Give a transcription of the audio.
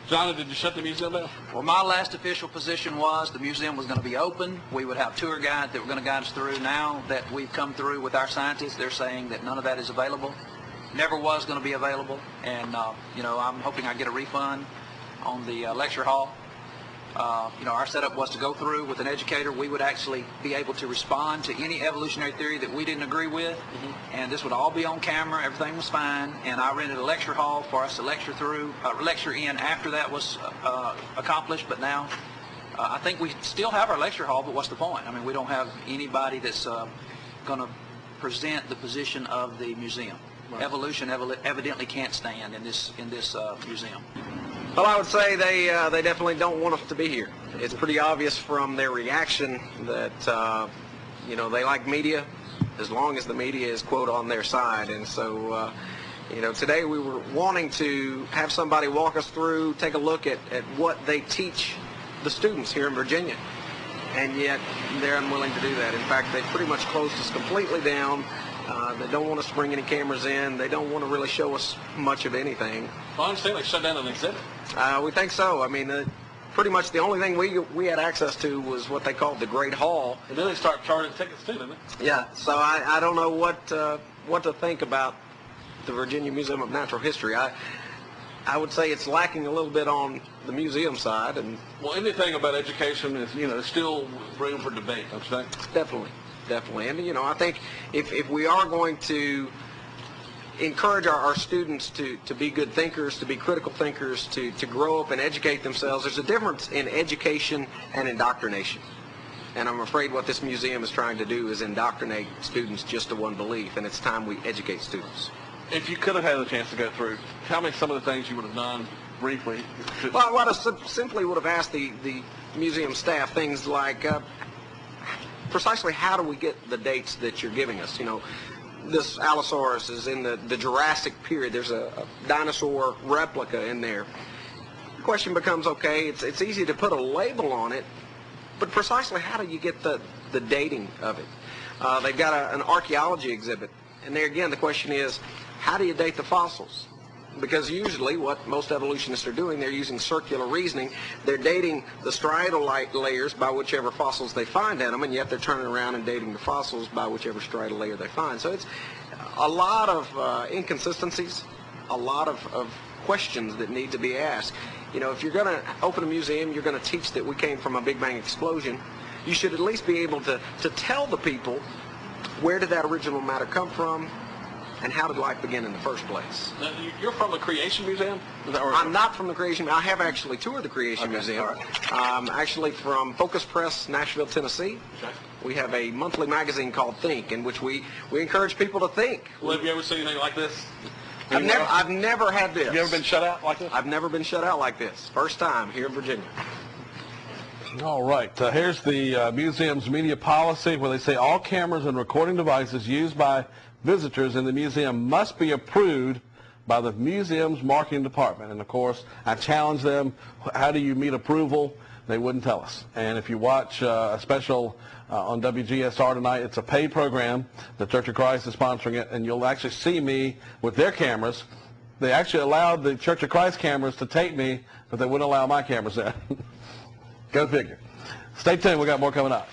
Johnny, did you shut the museum down? Well, my last official position was the museum was going to be open. We would have tour guides that were going to guide us through. Now that we've come through with our scientists, they're saying that none of that is available. Never was going to be available. And, you know, I'm hoping I get a refund on the lecture hall. You know, our setup was to go through with an educator. We would actually be able to respond to any evolutionary theory that we didn't agree with, and this would all be on camera. Everything was fine, and I rented a lecture hall for us to lecture through, lecture in after that was accomplished. But now, I think we still have our lecture hall, but what's the point? I mean, we don't have anybody that's going to present the position of the museum. Right. Evolution evidently can't stand in this museum. Well, I would say they definitely don't want us to be here. It's pretty obvious from their reaction that you know, they like media as long as the media is, quote, on their side. And so you know, today we were wanting to have somebody walk us through, take a look at what they teach the students here in Virginia, and yet they're unwilling to do that. In fact, they pretty much closed us completely down. They don't want us to bring any cameras in. They don't want to really show us much of anything. Well, I understand they shut down an exhibit. We think so. I mean, pretty much the only thing we had access to was what they called the Great Hall. And then they start charging tickets too, didn't they? Yeah. So I don't know what to think about the Virginia Museum of Natural History. I would say it's lacking a little bit on the museum side. And well, anything about education is, you know, there's still room for debate, don't you think? Definitely. Definitely. And, you know, I think if we are going to encourage our students to be good thinkers, to be critical thinkers, to grow up and educate themselves, there's a difference in education and indoctrination. And I'm afraid what this museum is trying to do is indoctrinate students just to one belief, and it's time we educate students. If you could have had a chance to go through, tell me some of the things you would have done briefly. Well, what I simply would have asked the museum staff things like, precisely how do we get the dates that you're giving us? You know, this Allosaurus is in the Jurassic period. There's a dinosaur replica in there. The question becomes, okay, it's easy to put a label on it, but precisely how do you get the dating of it? They've got an archaeology exhibit, and there again the question is, how do you date the fossils? Because usually what most evolutionists are doing, they're using circular reasoning. They're dating the striatal layers by whichever fossils they find in them, and yet they're turning around and dating the fossils by whichever striatal layer they find. So it's a lot of inconsistencies, a lot of questions that need to be asked. You know, if you're going to open a museum, you're going to teach that we came from a Big Bang explosion, you should at least be able to tell the people where did that original matter come from, and how did life begin in the first place? Now, you're from the Creation Museum? Is that right? I'm not from the Creation Museum. I have actually toured the Creation Museum. Right. I'm actually from Focus Press, Nashville, Tennessee. Okay. We have a monthly magazine called Think, in which we encourage people to think. Well, have you ever seen anything like this? I've never had this. Have you ever been shut out like this? I've never been shut out like this. First time here in Virginia. All right. Here's the museum's media policy, where they say all cameras and recording devices used by visitors in the museum must be approved by the museum's marketing department. And of course, I challenged them, how do you meet approval? They wouldn't tell us. And if you watch a special on WGSR tonight, it's a paid program. The Church of Christ is sponsoring it, and you'll actually see me with their cameras. They actually allowed the Church of Christ cameras to tape me, but they wouldn't allow my cameras in. Go figure. Stay tuned. We got more coming up.